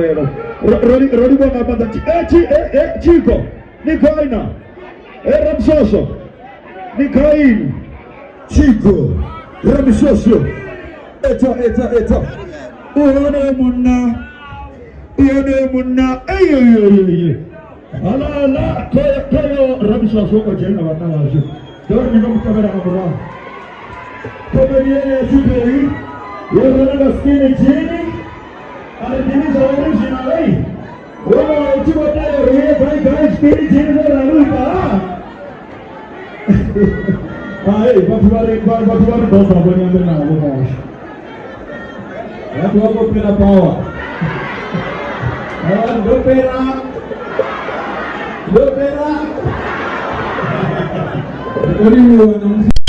Rodi bwana banda Chico Nikaina Ramsoso Nikain Chico Ramsoso Eta Uone munna ayo ala kayo Ramsoso ko jena bana wasu dor ni ko kamera kamera ko beriye sibei yoro na skini chini Ini original ay. Oh, chico tayo rin. Guys, spirit din na lalo ka. Ay, batuwari daw sa banya na ako mo. Ato ako pinapawa. Ayan, dopera. Dopera. Ori mo nang